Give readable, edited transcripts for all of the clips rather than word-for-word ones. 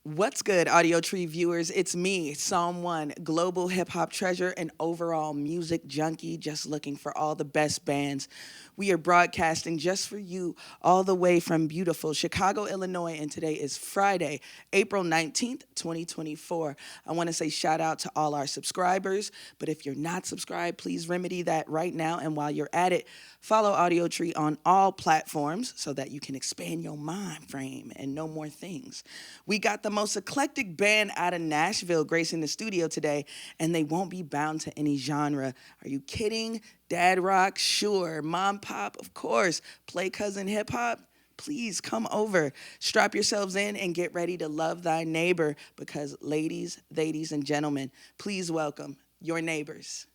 What's good, Audiotree viewers? It's me, Psalm 1, global hip hop treasure and overall music junkie, just looking for all the best bands. We are broadcasting just for you all the way from beautiful Chicago, Illinois, and today is Friday, April 19th, 2024. I want to say shout out to all our subscribers, but if you're not subscribed, please remedy that right now. And while you're at it, follow Audiotree on all platforms so that you can expand your mind frame and know more things. We got the most eclectic band out of Nashville gracing the studio today, and they won't be bound to any genre. Are you kidding? Dad rock? Sure. Mom pop? Of course. Play cousin hip hop? Please come over. Strap yourselves in and get ready to love thy neighbor because ladies, and gentlemen, please welcome your neighbors.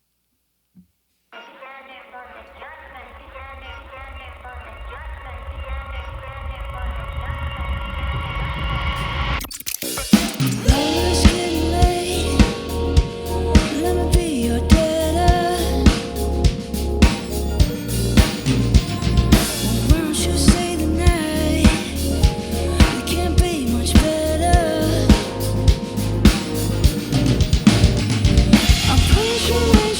I'm pushing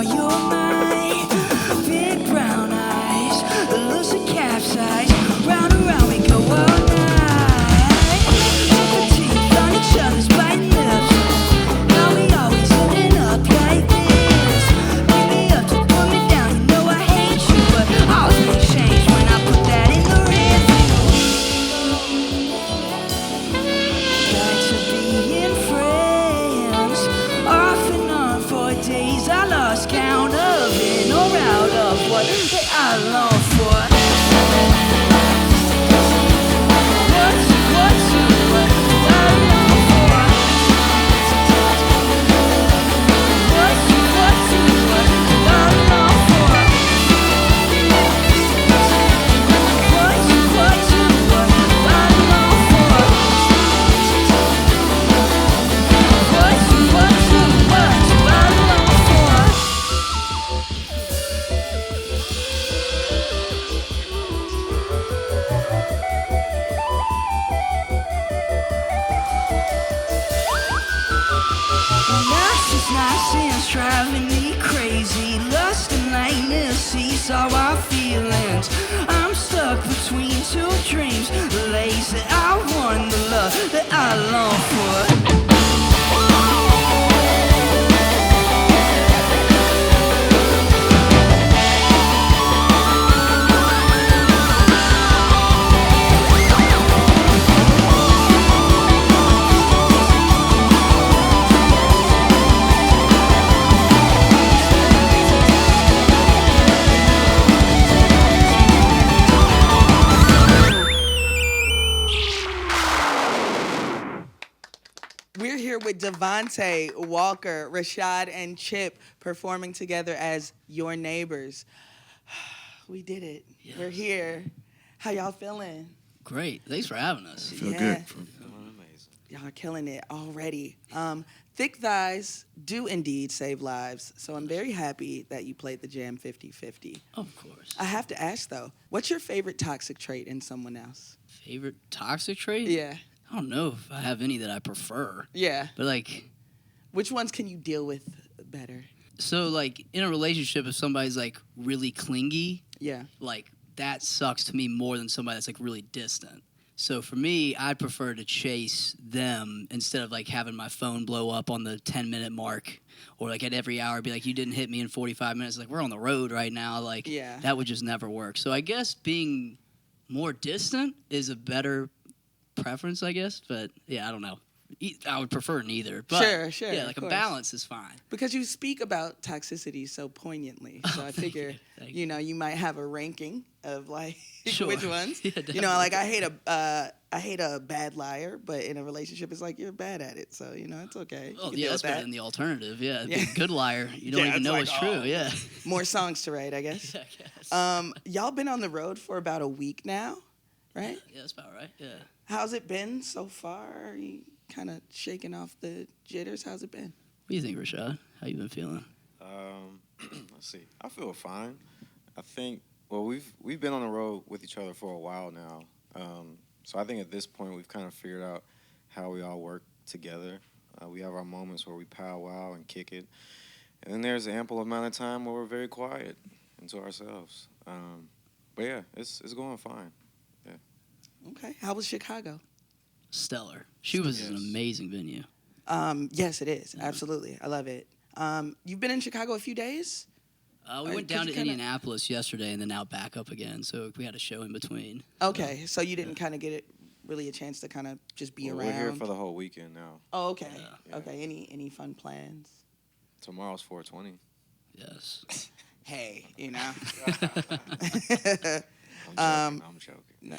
girl, you're mine. Big brown eyes, loose and capsize. Round and round we go all night. Our teeth on each other's biting lips. How we always ending up like this. Pick me up to put me down. You know I hate you, but all things change when I put that in the rhythm. Back to being friends, off and on for days. I lost count of in or out of what I long for. What I long for. What I long for. Nonsense driving me crazy. Lust and lightness seesaw our feelings. I'm stuck between two dreams. Lazy, I want the love that I long for. We're here with DeVante, Walker, Rashad, and Chip performing together as Your Neighbors. We did it. Yes. We're here. How y'all feeling? Great. Thanks for having us. Feel Yeah. good. Amazing. Y'all are killing it already. Thick thighs do indeed save lives, so I'm very happy that you played the jam 50-50. Of course. I have to ask, though, what's your favorite toxic trait in someone else? Favorite toxic trait? Yeah. I don't know if I have any that I prefer. Yeah. But, like... Which ones can you deal with better? So, like, in a relationship, if somebody's, like, really clingy, Yeah. like, that sucks to me more than somebody that's, like, really distant. So, for me, I'd prefer to chase them instead of, like, having my phone blow up on the 10-minute mark or, like, at every hour be like, you didn't hit me in 45 minutes. Like, we're on the road right now. Like, Yeah. that would just never work. So, I guess being more distant is a better preference, I guess. But, yeah, I don't know. I would prefer neither. But Sure, yeah, like of a course. balance is fine. Because you speak about toxicity so poignantly. So I Thank figure, you. you know, you might have a ranking of, like, Sure. which ones. Yeah, you know, like, I hate a bad liar, but in a relationship, it's like you're bad at it. So, you know, it's okay. Oh, You can yeah, deal that's with better that. than the alternative. Yeah, Yeah. Be a good liar. You don't Yeah, even it's know like, it's true. oh. Yeah. More songs to write, I guess. Yeah, I guess. Y'all been on the road for about a week now, right? Yeah, that's about right. Yeah. How's it been so far? Are you kind of shaking off the jitters? How's it been? What do you think, Rashad? How you been feeling? Let's see. I feel fine. I think. Well, we've been on the road with each other for a while now. So I think at this point we've kind of figured out how we all work together. We have our moments where we powwow and kick it, and then there's an ample amount of time where we're very quiet and to ourselves. But yeah, it's going fine. Okay. How was Chicago? Stellar. She was an Yes. amazing venue. Yes, it is. Absolutely. I love it. You've been in Chicago a few days? We went could down you to kinda- Indianapolis yesterday and then now back up again. So we had a show in between. Okay. So you didn't kind of get really a chance to kind of just be Well, around? we're here for the whole weekend now. Oh, okay. Yeah. Okay. Any fun plans? Tomorrow's 420. Yes. Hey, you know. I'm joking. No,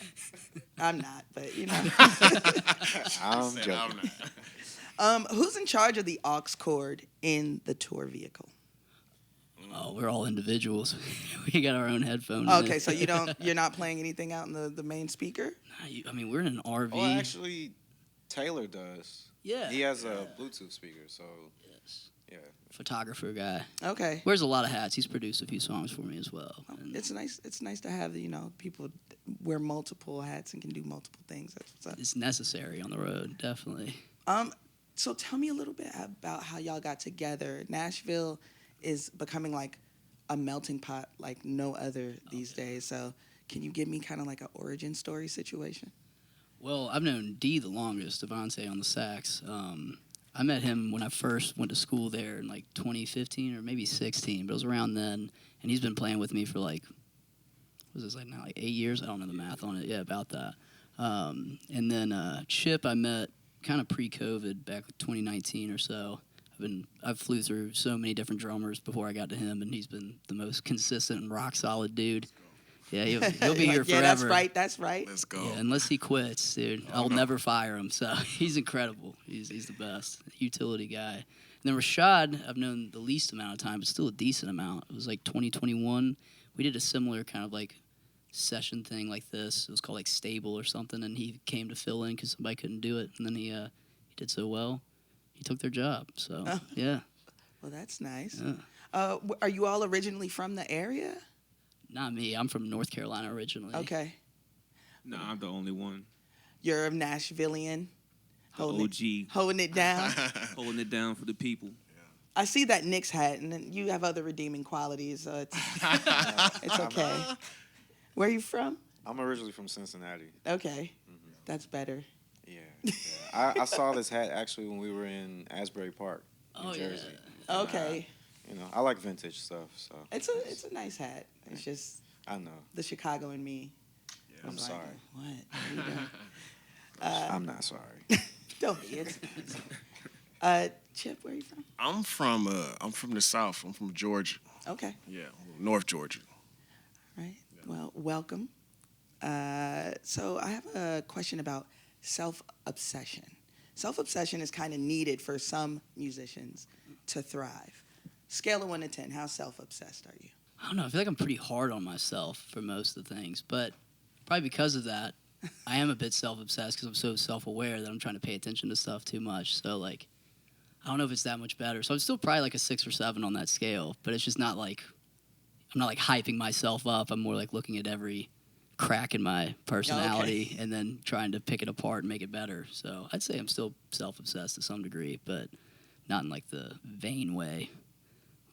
I'm not, but you know. I'm joking. Who's in charge of the aux cord in the tour vehicle? Oh, we're all individuals. We got our own headphones. Okay, so you're not playing anything out in the main speaker? I mean, we're in an RV. Well, actually, Taylor does. Yeah. He has a Bluetooth speaker, so Yes. yeah. Photographer guy. Okay. Wears a lot of hats. He's produced a few songs for me as well. And It's nice. It's nice to have people wear multiple hats and can do multiple things. That's what's up. it's necessary on the road, definitely. So tell me a little bit about how y'all got together. Nashville is becoming like a melting pot like no other these days. So can you give me kind of like an origin story situation? Well, I've known D the longest, DeVante on the sax. I met him when I first went to school there in like 2015 or maybe 16, but it was around then. And he's been playing with me for like, what was this like now, like 8 years? I don't know the math on it. Yeah, about that. And then Chip I met kind of pre-COVID, back in 2019 or so. I've flew through so many different drummers before I got to him, and he's been the most consistent and rock solid dude. Yeah, he'll be here forever. Yeah, that's right. Let's go. Yeah, unless he quits, dude. I'll never fire him. So he's incredible. He's the best. Utility guy. And then Rashad, I've known the least amount of time, but still a decent amount. It was like 2021. We did a similar kind of like session thing like this. It was called like Stable or something, and he came to fill in because somebody couldn't do it. And then he did so well, he took their job. So, yeah. Well, that's nice. Yeah. Are you all originally from the area? Not me. I'm from North Carolina originally. Okay. No, I'm the only one. You're a Nashvilleian. OG. Holding it down. Holding it down for the people. I see that Knicks hat, and then you have other redeeming qualities, so it's okay. Where are you from? I'm originally from Cincinnati. Okay. That's better. Yeah. I saw this hat actually when we were in Asbury Park, New Jersey. Yeah. Okay. You know, I like vintage stuff, so. It's a nice hat. It's just I know. the Chicago in me. Yeah, I'm was sorry. Like, what? What are you doing? I'm not sorry. Don't be. It's Chip, where are you from? I'm from the South. I'm from Georgia. Okay. Yeah, North Georgia. Right. Well, welcome. So I have a question about self-obsession. Self-obsession is kind of needed for some musicians to thrive. Scale of 1 to 10, how self-obsessed are you? I don't know. I feel like I'm pretty hard on myself for most of the things, but probably because of that, I am a bit self-obsessed because I'm so self-aware that I'm trying to pay attention to stuff too much. So, like, I don't know if it's that much better. So I'm still probably like a 6 or 7 on that scale, but it's just not like, I'm not like hyping myself up. I'm more like looking at every crack in my personality and then trying to pick it apart and make it better. So I'd say I'm still self-obsessed to some degree, but not in like the vain way.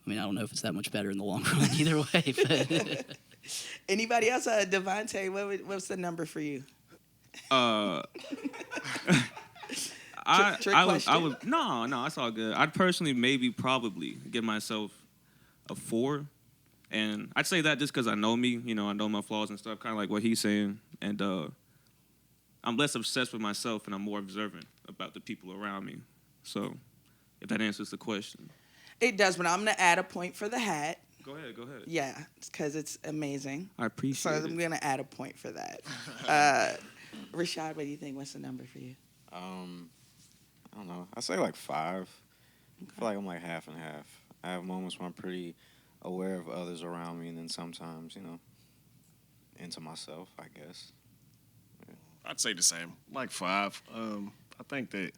I mean, I don't know if it's that much better in the long run either way. But Anybody else? DeVante, what's the number for you? I would no, it's all good. I'd personally probably give myself a 4, and I'd say that just because I know me, you know, I know my flaws and stuff, kind of like what he's saying, and I'm less obsessed with myself and I'm more observant about the people around me. So, if that answers the question. It does, but I'm gonna add a point for the hat. Go ahead. Yeah, because it's amazing. I appreciate it. So I'm gonna add a point for that. Rashad, what do you think? What's the number for you? I don't know. I say like 5. Okay. I feel like I'm like half and half. I have moments where I'm pretty aware of others around me, and then sometimes, you know, into myself, I guess. Yeah. I'd say the same, like 5. I think that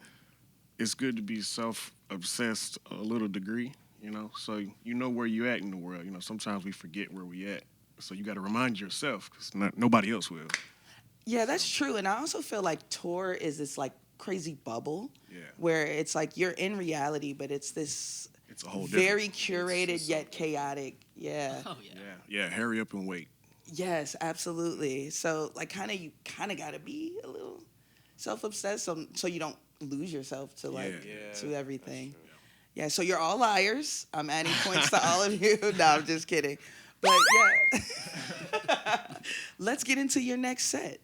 it's good to be self-obsessed a little degree, you know, so you know where you're at in the world. You know, sometimes we forget where we at, so you got to remind yourself because nobody else will. Yeah, that's true. And I also feel like tour is this like crazy bubble where it's like you're in reality, but it's this It's a whole very curated yet chaotic. Yeah. oh yeah. Yeah, hurry up and wait. Yes, absolutely. So like you kind of got to be a little self-obsessed so you don't lose yourself to to everything. Yeah, so you're all liars. I'm adding points to all of you. No, I'm just kidding. But yeah. Let's get into your next set.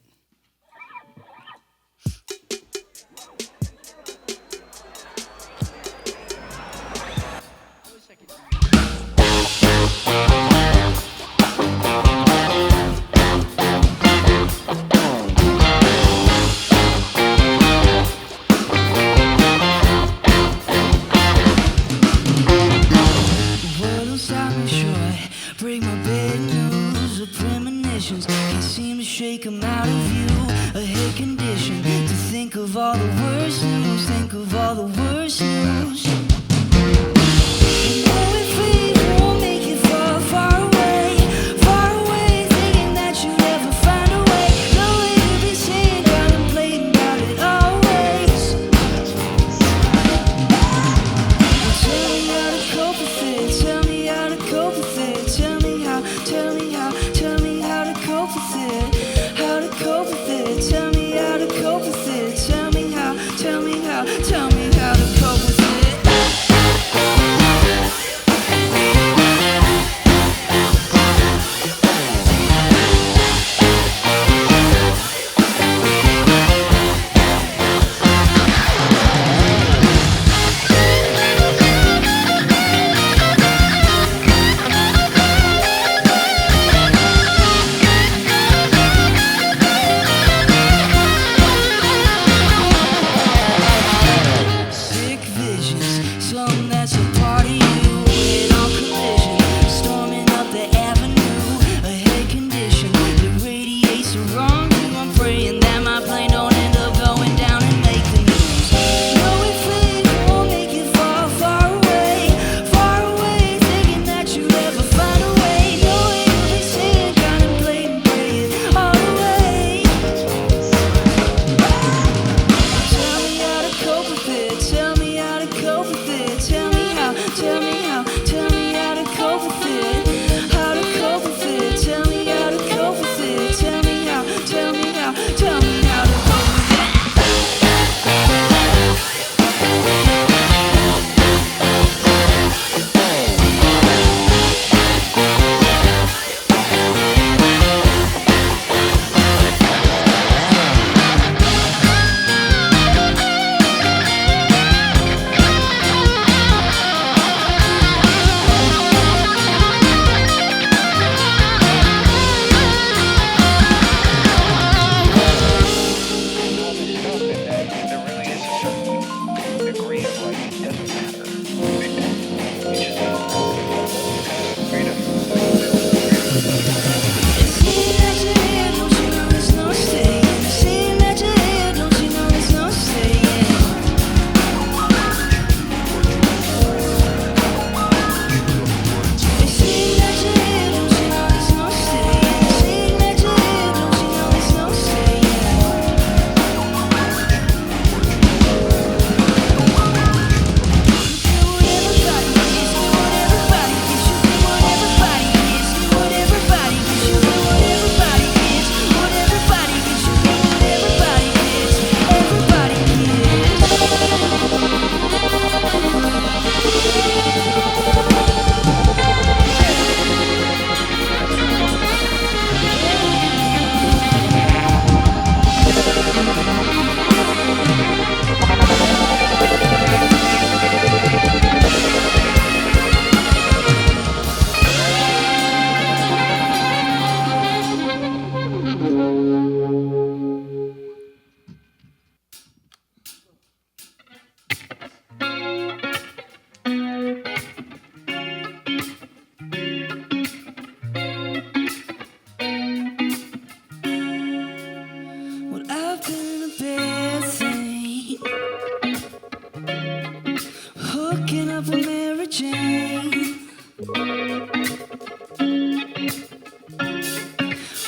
What'll stop me short? Break my bad news or premonitions. Can't seem to shake 'em out of you. A head condition to think of all the worst news. Think of all the worst news. You know if we won't make it far, far away. Far away, thinking that you'll never find a way. No way to be seen, contemplating about it always. Tell me how to cope with it. Tell me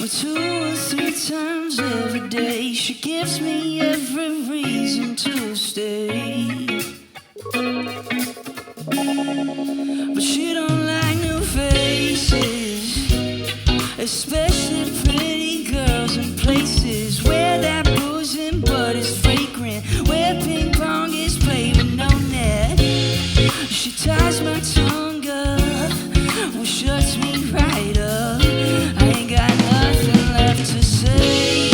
But 2 or 3 times every day, she gives me every reason to stay. But she don't like new faces, especially pretty girls in places where that boozing bud is fragrant, where ping pong is played with no net. She ties my tongue up, well, shuts me right up. I ain't got nothing left to say.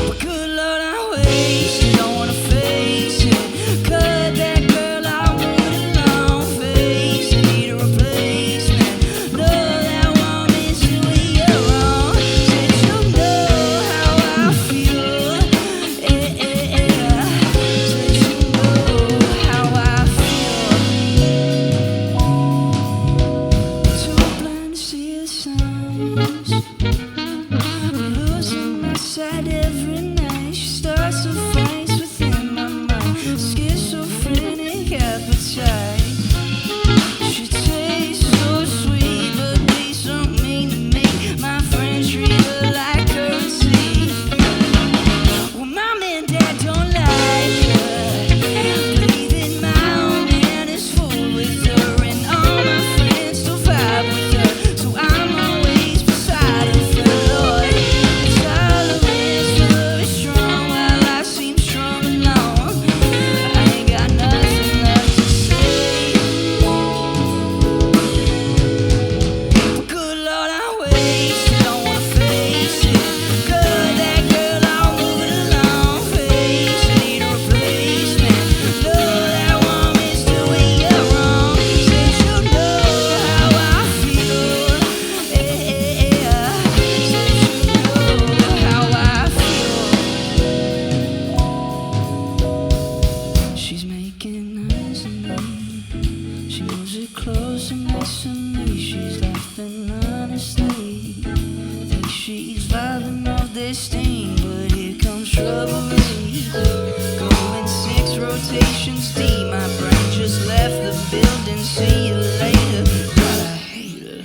But good Lord, I wasted, don't wanna face it. Cut that girl out with a long face. I need a replacement. No, that woman's doing you wrong. Said you know how I feel. Said you know how I feel. Too blind to see the signs. Losing my sight every night. She starts to fight within my mind. Schizophrenic appetite. She tastes so sweet, but be so mean to me. My friends treat her like currency. Well, Mom and Dad don't like her, but even my own man is fooled with her, and all my friends still vibe with her. So I'm always beside her for Lord. Tolerance very strong while I seem strong alone. I ain't got nothing left to say. Good Lord, I wasted, don't wanna face it. Cut that girl out with a long face. I need a replacement. No, that woman's doing you wrong. Said you know how I feel. Said you know how I feel. She's making eyes at me. She moves it closer next to me. She's laughing honestly. Think she's vibing off this thing, but here comes trouble. Going 6 rotations deep. My brain just left the building. See you later. God, I hate her.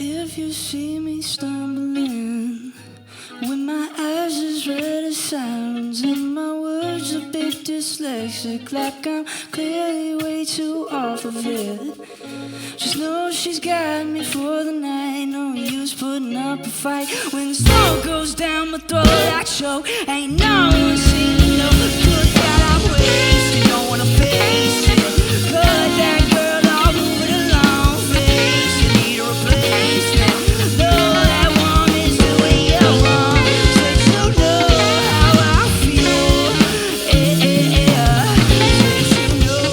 If you see me stumbling, with my eyes as red as sirens, and my words a bit dyslexic, like I'm clearly way too off of it, just know she's got me for the night. No use putting up a fight when the smoke goes down my throat like choke. Ain't no one seen me, no good God, I'm wasted. Don't wanna face it. Cut that girl off, move it along. Face it, need a replacement. Know that woman's doing you wrong. Said you know how I feel. Said you know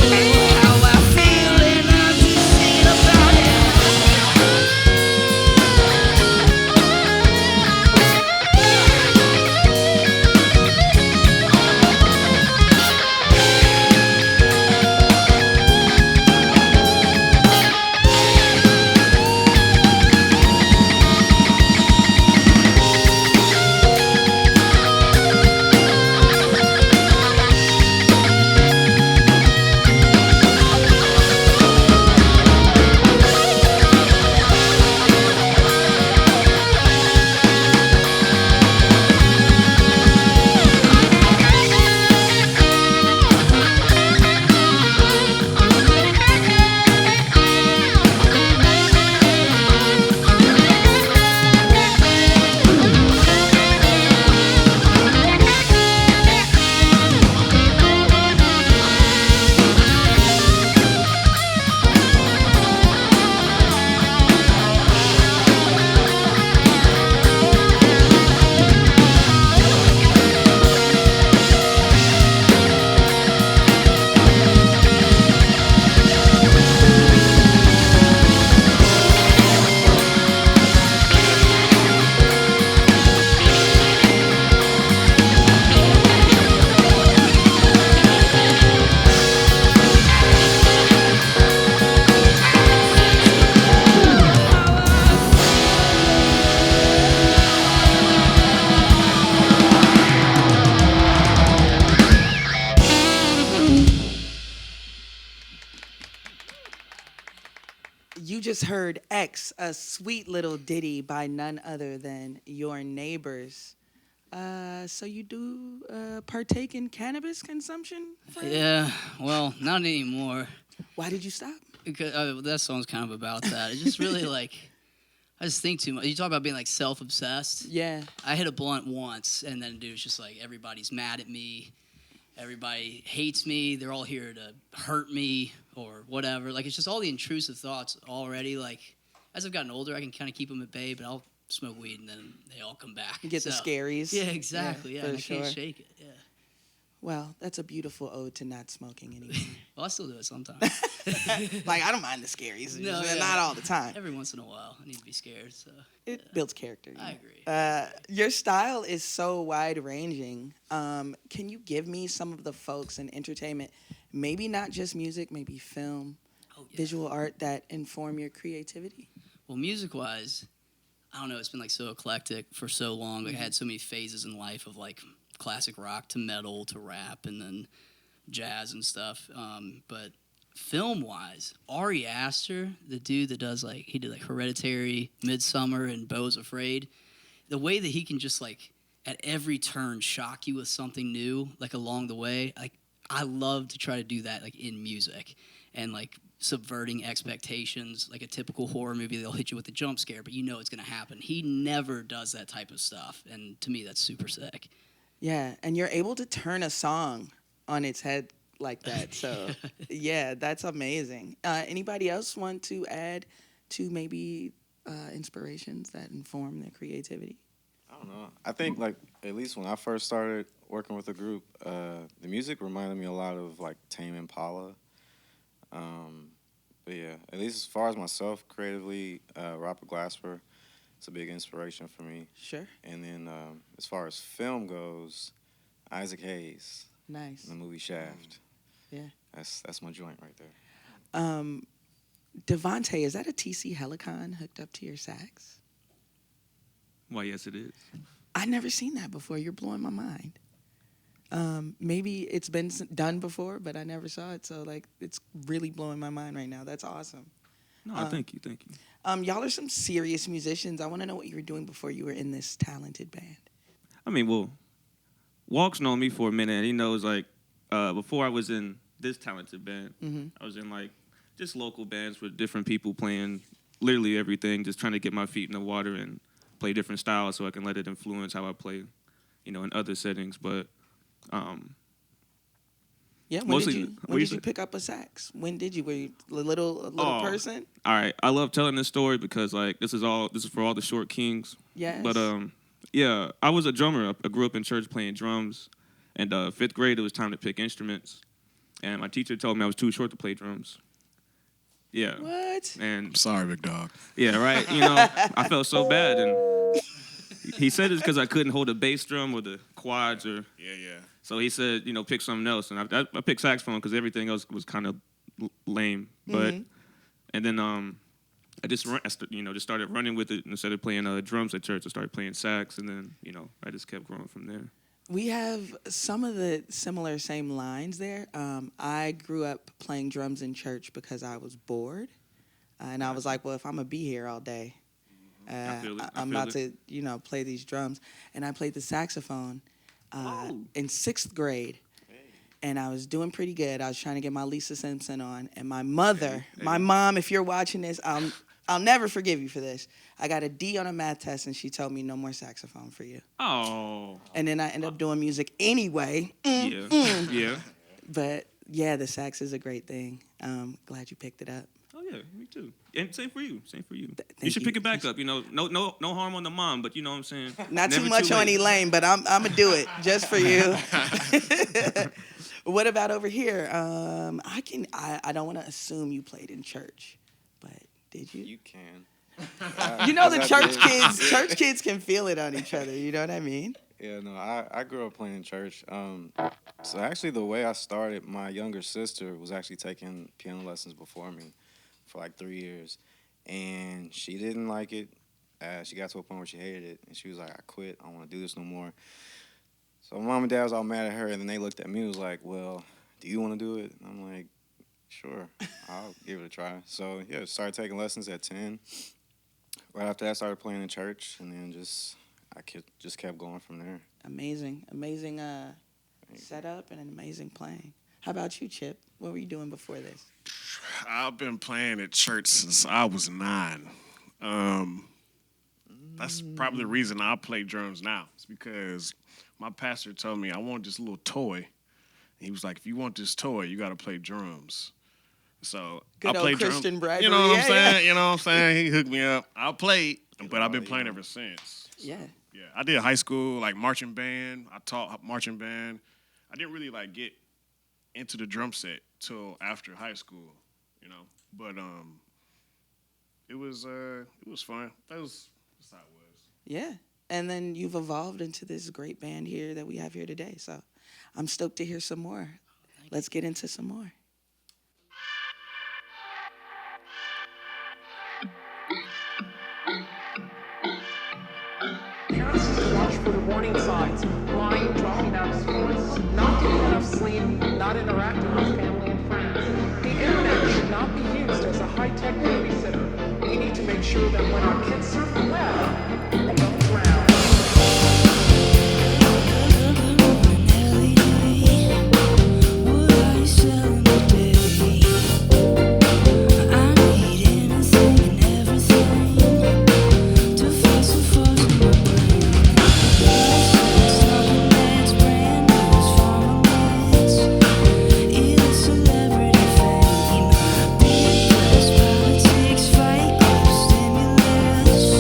how I feel, and I'm just saying about it. You just heard X, a sweet little ditty by none other than your neighbors. So you do partake in cannabis consumption, friend? Yeah, well, not anymore. Why did you stop? Because that song's kind of about that. It's just really like, I just think too much. You talk about being like self-obsessed. Yeah. I hit a blunt once, and then dude, it's just like everybody's mad at me. Everybody hates me. They're all here to hurt me or whatever. Like, it's just all the intrusive thoughts already. Like, as I've gotten older, I can kind of keep them at bay, but I'll smoke weed and then they all come back. You get the scaries. Yeah, exactly. Yeah, for and I sure. can't shake it. Yeah. Well, that's a beautiful ode to not smoking anymore. Well, I still do it sometimes. Like, I don't mind the scaries. No, Just yeah. not all the time. Every once in a while, I need to be scared. So It builds character. I agree. Your style is so wide-ranging. Can you give me some of the folks in entertainment, maybe not just music, maybe film, visual art, that inform your creativity? Well, music-wise, I don't know. It's been like so eclectic for so long. Like, I had so many phases in life of like classic rock to metal to rap and then jazz and stuff. But film-wise, Ari Aster, the dude that does like, he did like Hereditary, Midsummer, and Beau's Afraid. The way that he can just like at every turn shock you with something new, like along the way. Like, I love to try to do that like in music and like subverting expectations. Like a typical horror movie, they'll hit you with a jump scare, but you know it's going to happen. He never does that type of stuff, and to me, that's super sick. Yeah, and you're able to turn a song on its head like that. So, yeah, that's amazing. Anybody else want to add to maybe inspirations that inform their creativity? I don't know. I think, like, at least when I first started working with a group, the music reminded me a lot of, like, Tame Impala. But, yeah, at least as far as myself, creatively, Robert Glasper, it's a big inspiration for me. Sure. And then as far as film goes, Isaac Hayes. Nice. The movie Shaft. Yeah. That's my joint right there. DeVante, is that a TC Helicon hooked up to your sax? Why, yes, it is. I never seen that before. You're blowing my mind. Maybe it's been done before, but I never saw it. So, like, it's really blowing my mind right now. That's awesome. No, thank you. Y'all are some serious musicians. I want to know what you were doing before you were in this talented band. I mean, well, Walk's known me for a minute, and he knows, like, before I was in this talented band, I was in, like, just local bands with different people playing literally everything, just trying to get my feet in the water and play different styles so I can let it influence how I play, in other settings. But, yeah, when did you pick up a sax? When did you? Were you a little person? All right, I love telling this story because, like, this is for all the short kings. Yes. But, yeah, I was a drummer. I grew up in church playing drums. And 5th grade, it was time to pick instruments. And my teacher told me I was too short to play drums. Yeah. What? And I'm sorry, big dog. yeah, right. I felt so bad. And he said it's because I couldn't hold a bass drum or the quads or. Yeah. So he said, pick something else. And I picked saxophone because everything else was kind of lame. But and then I just just started running with it instead of playing drums at church. I started playing sax, and then I just kept growing from there. We have some of the same lines there. I grew up playing drums in church because I was bored. And I was like, well, if I'm going to be here all day, I'm about to, play these drums. And I played the saxophone in 6th grade. And I was doing pretty good. I was trying to get my Lisa Simpson on. And my mother, my mom, if you're watching this, I'll never forgive you for this. I got a D on a math test, and she told me no more saxophone for you. Oh. And then I ended up doing music anyway. Yeah. But, yeah, the sax is a great thing. Glad you picked it up. Oh, yeah, me too. And same for you. You should pick it back up. No harm on the mom, but you know what I'm saying? Not Never too much on Elaine, but I'm going to do it just for you. What about over here? I don't want to assume you played in church, but did you? You can. The church kids can feel it on each other. You know what I mean? Yeah, no, I grew up playing in church. So actually the way I started, my younger sister was actually taking piano lessons before me for like 3 years. And she didn't like it. She got to a point where she hated it. And she was like, I quit. I don't want to do this no more. So mom and dad was all mad at her. And then they looked at me and was like, well, do you want to do it? And I'm like, sure, I'll give it a try. So, yeah, started taking lessons at 10. Right after that, I started playing in church, and then I just kept going from there. Amazing setup and an amazing playing. How about you, Chip? What were you doing before this? I've been playing at church since I was 9. That's probably the reason I play drums now. It's because my pastor told me I want this little toy. He was like, if you want this toy, you got to play drums. So Good I old play Christian drums. bribery. You know what I'm saying? Yeah. You know what I'm saying? He hooked me up. I played, but I've been playing ever since. Yeah. Yeah, I did high school, like marching band. I taught marching band. I didn't really get into the drum set till after high school, But it was fun. That's how it was. Yeah. And then you've evolved into this great band here that we have here today. So I'm stoked to hear some more. Let's get into some more. Parents need to watch for the warning signs: lying, dropping out of sports, not getting enough sleep, not interacting with family and friends. The internet should not be used as a high-tech babysitter. We need to make sure that when our kids surf the web, they don't drown. Politics, fight club, stimulus.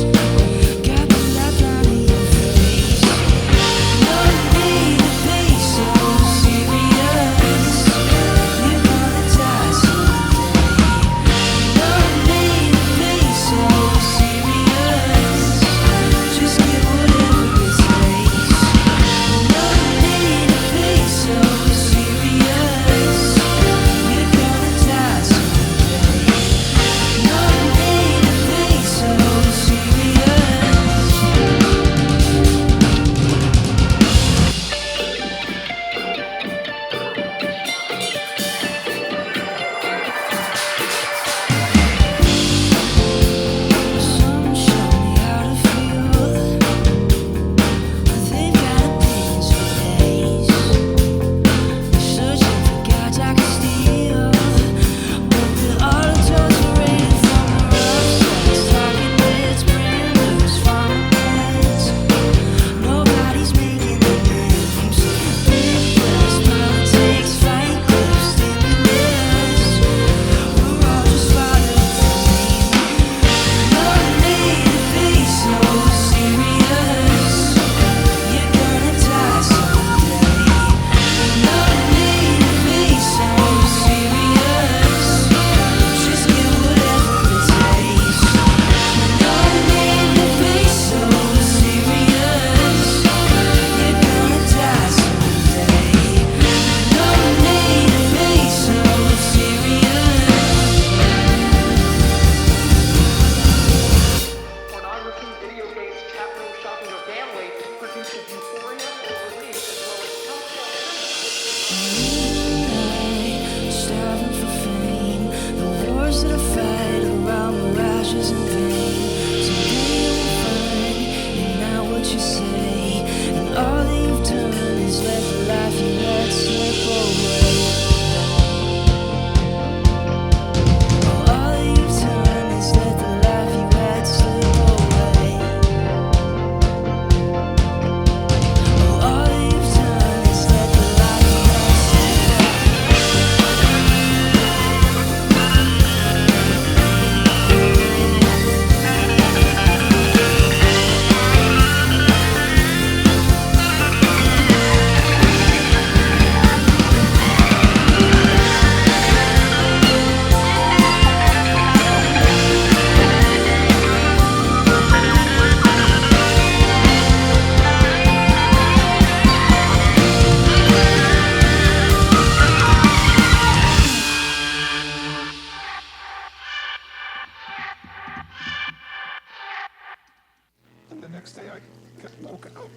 Next day, I get woken up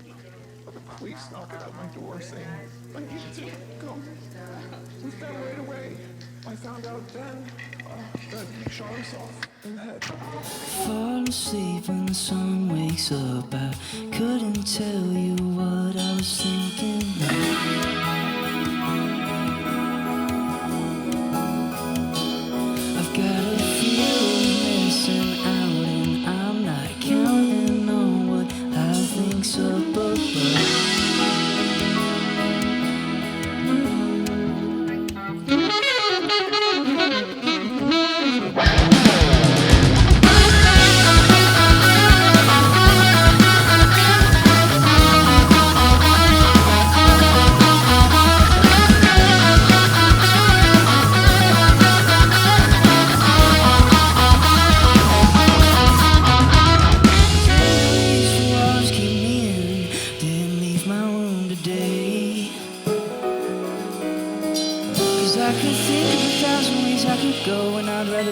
by the police knocking at my door saying, I need you to go with them right away. I found out then that he shot himself in the head. Fall asleep when the sun wakes up. I couldn't tell you what I was thinking. I've got a feeling missing out, and I'm not counting on what I think's up above.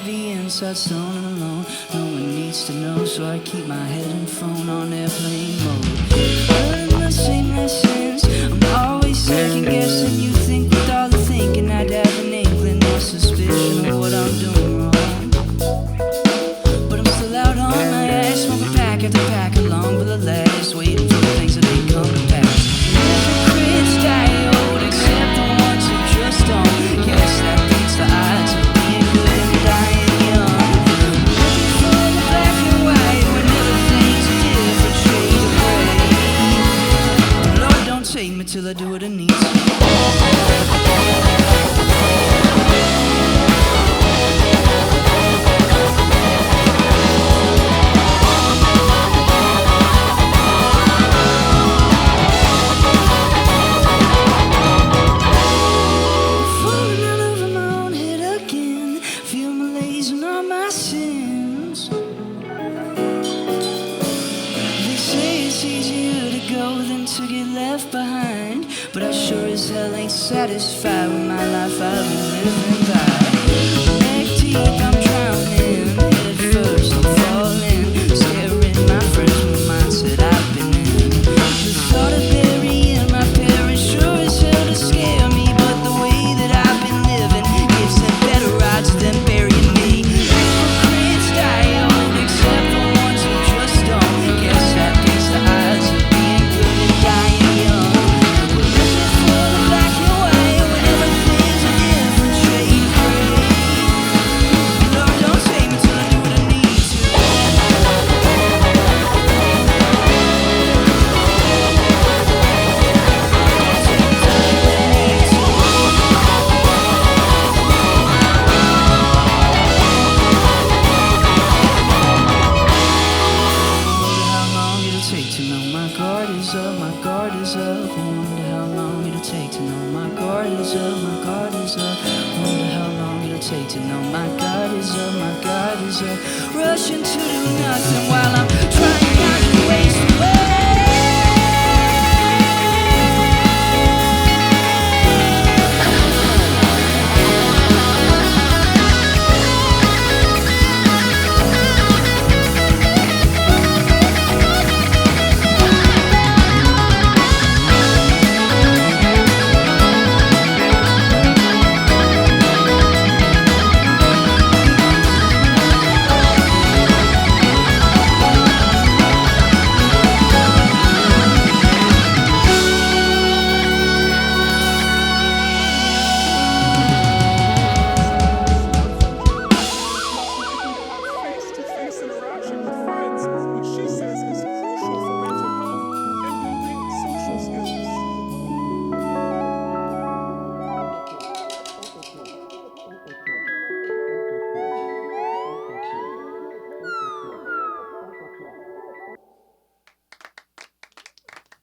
Inside stone and alone, no one needs to know, so I keep my head and phone on airplane mode. Learning the same lessons, I'm always second guessing. You think with all the thinking I'd have an inkling or suspicion of what I'm doing wrong, but I'm still out on my ass, smoking pack after pack along with the last, waiting for the things that they come to pass. Hypocrites die old, except the ones who just don't. Guess that beats the odds of being good and dying. Take me till I do what I need to. Falling out over my own head again, feel malaise and all my sins. They say it's easier to go than to get left behind, but I sure as hell ain't satisfied with my life I've been living by. Neck deep, I'm drowning, head first, I'm falling, scaring my friends with the mindset I've been in. The thought of burying my parents sure as hell to scare me, but the way that I've been living gives them better odds than burying me. Hypocrites die old, except the ones who just don't. Guess that beats the odds of being good and dying young. We're looking for the black and white when everything's a different shade of gray. Lord, don't take me till I do what I need to. Wonder how long it'll take to know my guard is up, my guard is up. Wonder how long it'll take to know my guard is up, my guard is up. Wonder how long it'll take to know my guard is up, my guard is up. Rushing to do nothing while I'm trying not to waste away. Face-to-face interaction with friends, which she says is crucial for mental health and building social skills.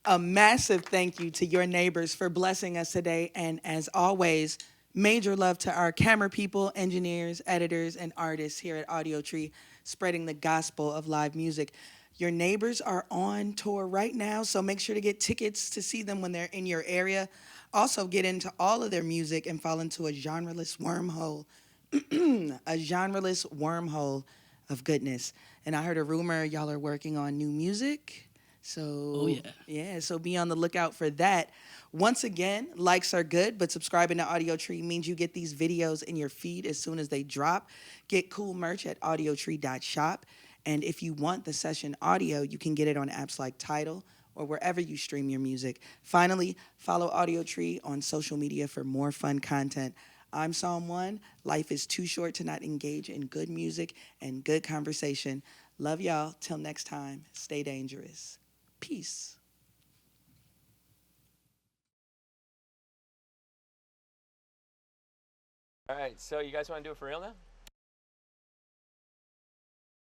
A massive thank you to your neighbors for blessing us today. And as always, major love to our camera people, engineers, editors, and artists here at Audiotree, spreading the gospel of live music. Your neighbors are on tour right now, so make sure to get tickets to see them when they're in your area. Also, get into all of their music and fall into a genreless wormhole, a genreless wormhole of goodness. And I heard a rumor y'all are working on new music. So, yeah. So be on the lookout for that. Once again, likes are good, but subscribing to Audiotree means you get these videos in your feed as soon as they drop. Get cool merch at audiotree.shop. And if you want the session audio, you can get it on apps like Tidal or wherever you stream your music. Finally, follow Audiotree on social media for more fun content. I'm Psalm 1. Life is too short to not engage in good music and good conversation. Love y'all. Till next time, stay dangerous. Peace. All right, so you guys want to do it for real now?